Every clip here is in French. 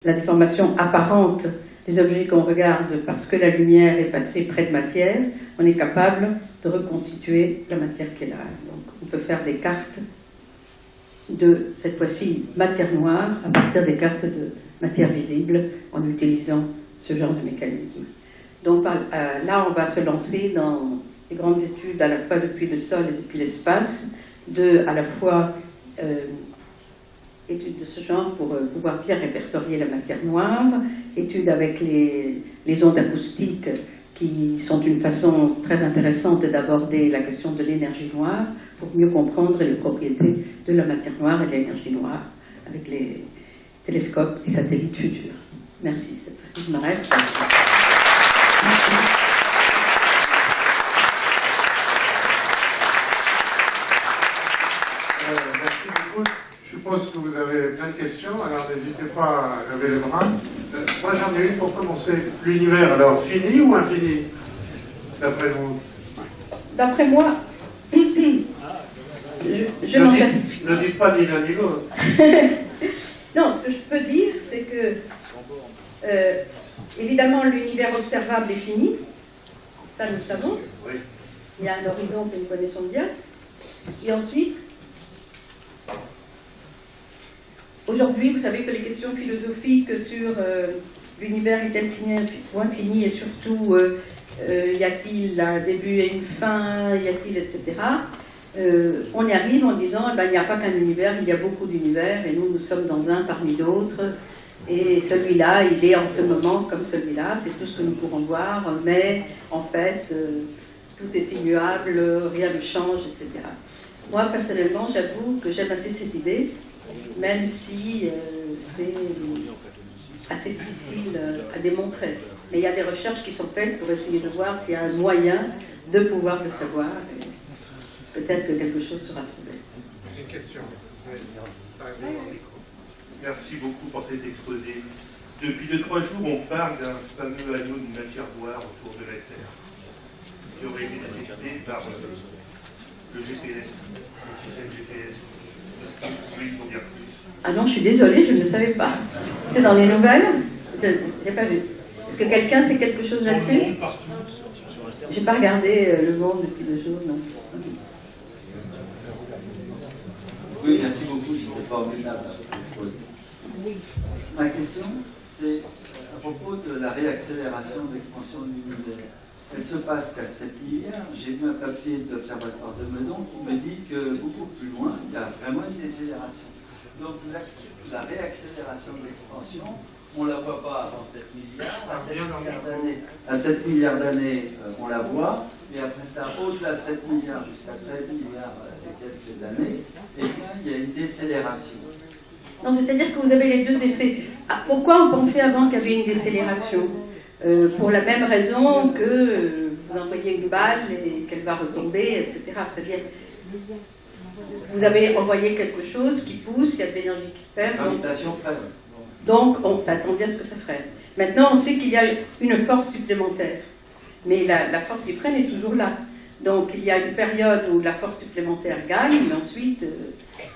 La déformation apparente des objets qu'on regarde parce que la lumière est passée près de matière, on est capable de reconstituer la matière qui est là. Donc on peut faire des cartes de, cette fois-ci, matière noire à partir des cartes de matière visible en utilisant ce genre de mécanisme. Donc là, on va se lancer dans des grandes études à la fois depuis le sol et depuis l'espace, à la fois études de ce genre pour pouvoir bien répertorier la matière noire, études avec les ondes acoustiques qui sont une façon très intéressante d'aborder la question de l'énergie noire pour mieux comprendre les propriétés de la matière noire et de l'énergie noire avec les télescopes et satellites futurs. Merci. Cette fois-ci, je m'arrête. Merci beaucoup. Je suppose que vous avez plein de questions, alors n'hésitez pas à lever les bras. Moi j'en ai une pour commencer. L'univers, alors fini ou infini, d'après vous? D'après moi, je n'en sais. Ne dites pas ni l'un ni l'autre. Non, ce que je peux dire, c'est que évidemment l'univers observable est fini, ça nous le savons. Oui. Il y a un horizon que nous connaissons bien. Et ensuite, aujourd'hui, vous savez que les questions philosophiques sur l'univers est-il fini ou infini, et surtout y a-t-il un début et une fin, y a-t-il, etc. On y arrive en disant il n'y a pas qu'un univers, il y a beaucoup d'univers, et nous sommes dans un parmi d'autres, et celui-là, il est en ce moment comme celui-là, c'est tout ce que nous pourrons voir, mais en fait, tout est immuable, rien ne change, etc. Moi, personnellement, j'avoue que j'aime assez cette idée, même si c'est assez difficile à démontrer. Mais il y a des recherches qui sont faites pour essayer de voir s'il y a un moyen de pouvoir le savoir. Et peut-être que quelque chose sera trouvé. Une question. Merci beaucoup pour cet exposé. Depuis 2-3 jours, on parle d'un fameux anneau de matière noire autour de la Terre, qui aurait été détecté par le GPS, le système GPS. Est-ce que vous pouvez nous en dire plus? Ah non, je suis désolée, je ne le savais pas. C'est dans les nouvelles? Je n'ai pas vu. Est-ce que quelqu'un sait quelque chose là-dessus? Je n'ai pas regardé Le Monde depuis 2 jours, non. Oui, merci beaucoup, c'était formidable. Ma question, c'est à propos de la réaccélération de l'expansion de l'univers. Elle se passe qu'à 7 milliards. J'ai vu un papier de l'Observatoire de Meudon qui me dit que beaucoup plus loin, il y a vraiment une décélération. Donc la réaccélération de l'expansion, on ne la voit pas avant 7 milliards. À 7 milliards d'années, à 7 milliards d'années, on la voit. Et après ça, au-delà de 7 milliards jusqu'à 13 milliards et quelques années, eh bien, il y a une décélération. Non, c'est-à-dire que vous avez les deux effets. Ah, pourquoi on pensait avant qu'il y avait une décélération? Pour la même raison que vous envoyez une balle et qu'elle va retomber, etc. C'est-à-dire, vous avez envoyé quelque chose qui pousse, il y a de l'énergie qui se perd. Gravitation freine. Donc, on s'attendait à ce que ça freine. Maintenant, on sait qu'il y a une force supplémentaire. Mais la force qui freine est toujours là. Donc, il y a une période où la force supplémentaire gagne, mais ensuite,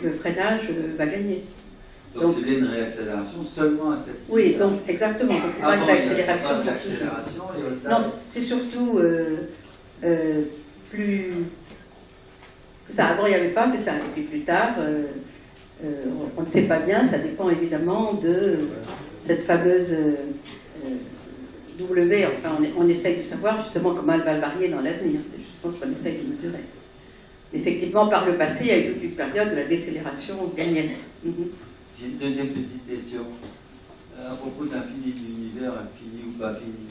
le freinage va gagner. Donc c'est bien une réaccélération seulement à 7 milliards. Oui, donc exactement. Donc, c'est pas une réaccélération. Pas de l'accélération et au-delà. Non, c'est surtout plus... C'est ça, avant il n'y avait pas, c'est ça. Et puis plus tard, on ne sait pas bien, ça dépend évidemment de cette fameuse W. Enfin, on essaye de savoir justement comment elle va varier dans l'avenir. C'est justement ce qu'on essaye de mesurer. Effectivement, par le passé, il y a eu toute une période de la décélération gagnante. J'ai une deuxième petite question. À propos de l'infini de l'univers, infini ou pas fini.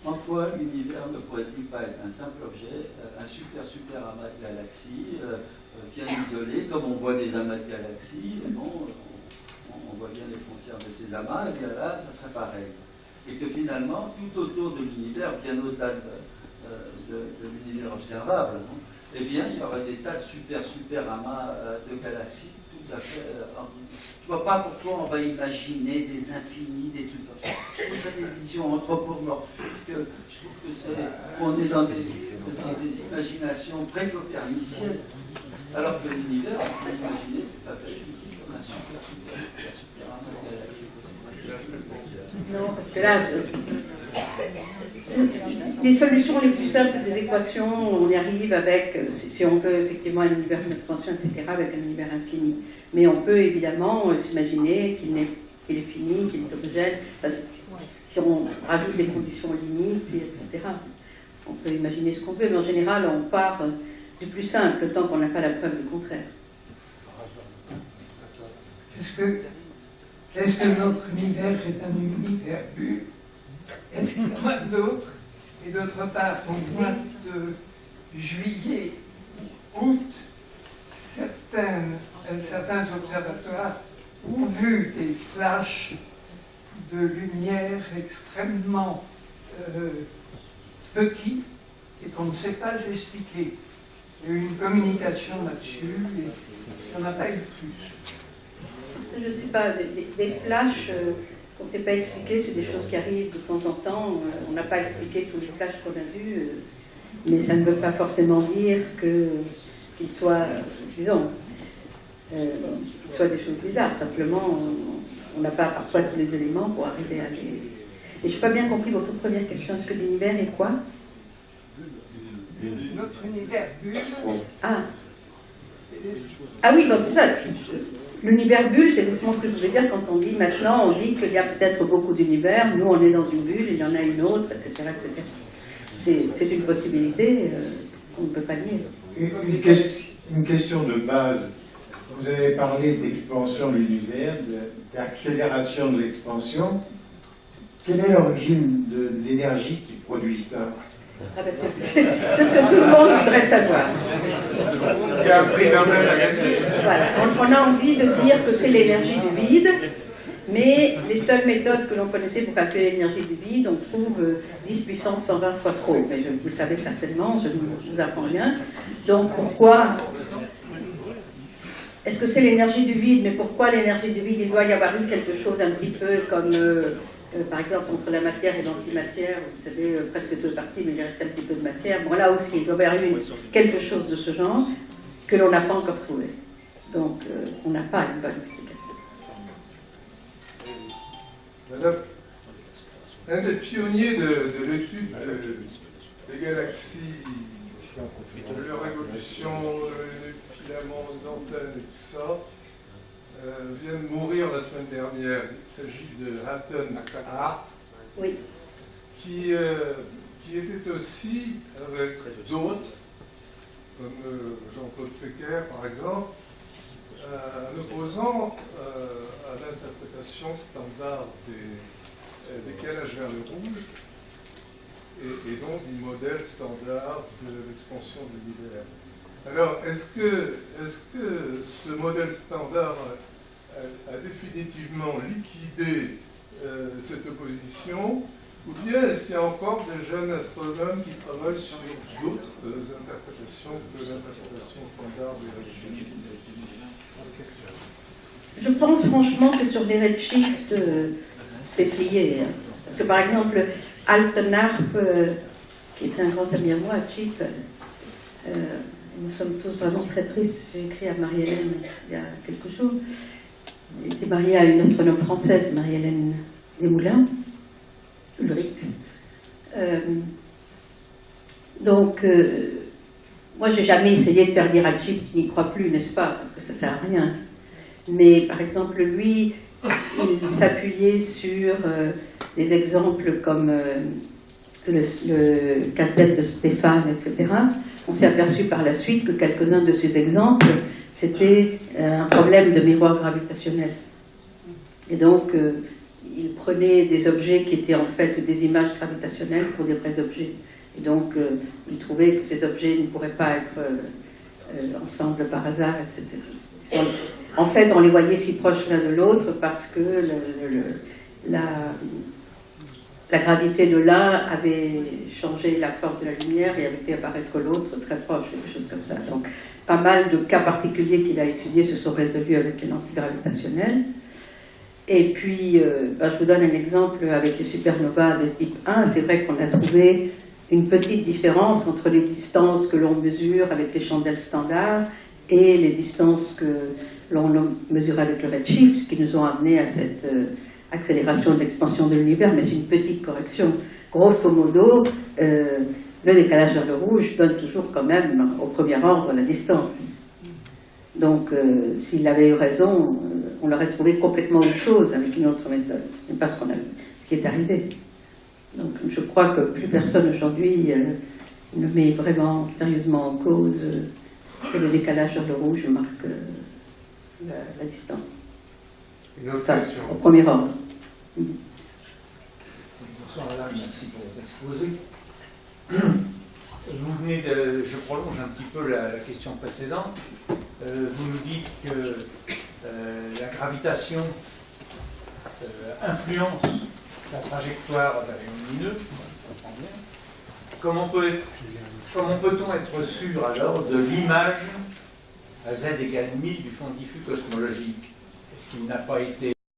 En quoi l'univers ne pourrait-il pas être un simple objet, un super amas de galaxies, bien isolé, comme on voit des amas de galaxies, bon, on voit bien les frontières de ces amas, et bien là, ça serait pareil. Et que finalement, tout autour de l'univers, bien au-delà de l'univers observable, eh bien, il y aurait des tas de super amas de galaxies tout à fait... Je ne vois pas pourquoi on va imaginer des infinis, des trucs comme ça. Je trouve ça des visions anthropomorphiques. Je trouve que on est dans des imaginations pré-coperniciennes, alors que l'univers, on peut l'imaginer tout à fait comme un super amas de galaxies. Non, parce que là, les solutions les plus simples des équations, on y arrive avec, si on veut effectivement un univers en expansion, etc., avec un univers infini. Mais on peut évidemment s'imaginer qu'il est fini, qu'il est homogène. Si on rajoute des conditions limites, etc., on peut imaginer ce qu'on veut. Mais en général, on part du plus simple, tant qu'on n'a pas la preuve du contraire. Est-ce que notre univers est un univers bulle? Est-ce qu'il y en a d'autres? Et d'autre part, au mois de juillet, août, certains observatoires ont vu des flashs de lumière extrêmement petits et qu'on ne sait pas expliquer. Il y a eu une communication là-dessus et il n'y en a pas eu plus. Je ne sais pas, des flashs qu'on ne sait pas expliquer, c'est des choses qui arrivent de temps en temps. On n'a pas expliqué tous les flashs qu'on a vus, mais ça ne veut pas forcément dire qu'ils soient, disons, qu'ils soient des choses bizarres. Simplement, on n'a pas parfois tous les éléments pour arriver à les... Et je n'ai pas bien compris votre première question. Est-ce que l'univers est quoi? Notre univers bulle. Ah oui, bon, c'est ça. L'univers bulle, c'est justement ce que je voulais dire quand on dit maintenant, on dit qu'il y a peut-être beaucoup d'univers, nous on est dans une bulle, il y en a une autre, etc. etc. C'est une possibilité qu'on ne peut pas nier. Une question de base. Vous avez parlé d'expansion de l'univers, d'accélération de l'expansion. Quelle est l'origine de l'énergie qui produit ça? Ah ben c'est ce que tout le monde voudrait savoir. Il y a un prix Nobel à gagner. Voilà, on a envie de dire que c'est l'énergie du vide, mais les seules méthodes que l'on connaissait pour calculer l'énergie du vide, on trouve 10 puissance 120 fois trop. Mais vous le savez certainement, je ne vous apprends rien. Donc pourquoi... Est-ce que c'est l'énergie du vide? Mais pourquoi l'énergie du vide? Il doit y avoir eu quelque chose un petit peu comme... par exemple, entre la matière et l'antimatière, vous savez, presque deux parties, mais il reste un petit peu de matière. Bon, là aussi, il doit y avoir eu quelque chose de ce genre que l'on n'a pas encore trouvé. Donc, on n'a pas une bonne explication. Madame, un des pionniers de l'étude des galaxies, de leur évolution, les filaments, les antennes et tout ça, vient de mourir la semaine dernière. Il s'agit de Hatton A, Oui. qui était aussi, avec d'autres, comme Jean-Claude Péquer par exemple, un opposant à l'interprétation standard des décalages vers le rouge et donc du modèle standard de l'expansion de l'univers. Alors, est-ce que ce modèle standard a définitivement liquidé cette opposition, ou bien est-ce qu'il y a encore des jeunes astronomes qui travaillent sur d'autres interprétations que l'interprétation standard des redshifts? Je pense franchement que sur les redshifts, c'est plié. Parce que par exemple, Alton Harp, qui est un grand ami à moi, Chip, nous sommes tous vraiment très tristes. J'ai écrit à Marie-Hélène il y a quelques jours. Il était marié à une astronome française, Marie-Hélène Desmoulins, Ulrich. Donc, moi, j'ai jamais essayé de faire dire à Chip qu'il n'y croit plus, n'est-ce pas? Parce que ça ne sert à rien. Mais, par exemple, lui, il s'appuyait sur des exemples comme le quintet de Stéphane, etc. On s'est aperçu par la suite que quelques-uns de ces exemples, c'était un problème de miroir gravitationnel. Et donc, il prenait des objets qui étaient en fait des images gravitationnelles pour des vrais objets. Et donc, il trouvait que ces objets ne pourraient pas être ensemble par hasard, etc. En fait, on les voyait si proches l'un de l'autre parce que la gravité de l'un avait changé la forme de la lumière et avait fait apparaître l'autre très proche, quelque chose comme ça. Donc, pas mal de cas particuliers qu'il a étudiés se sont résolus avec les antigravitationnelles. Et puis, je vous donne un exemple avec les supernovas de type 1. C'est vrai qu'on a trouvé une petite différence entre les distances que l'on mesure avec les chandelles standards et les distances que l'on mesure avec le redshift, qui nous ont amené accélération de l'expansion de l'univers, mais c'est une petite correction. Grosso modo, le décalage vers le rouge donne toujours quand même au premier ordre la distance. Donc, s'il avait eu raison, on aurait trouvé complètement autre chose avec une autre méthode. Ce n'est pas ce qui est arrivé. Donc, je crois que plus personne aujourd'hui ne met vraiment sérieusement en cause que le décalage vers le rouge marque la distance. Une autre Enfin, question. au premier ordre. Bonsoir madame, merci pour votre exposé. Vous venez de, je prolonge un petit peu la question précédente. Vous nous dites que la gravitation influence la trajectoire d'un rayon lumineux, on comprend bien. Comment peut-on être sûr alors de l'image à z égale 1000 du fond diffus cosmologique? Est-ce qu'il n'a pas été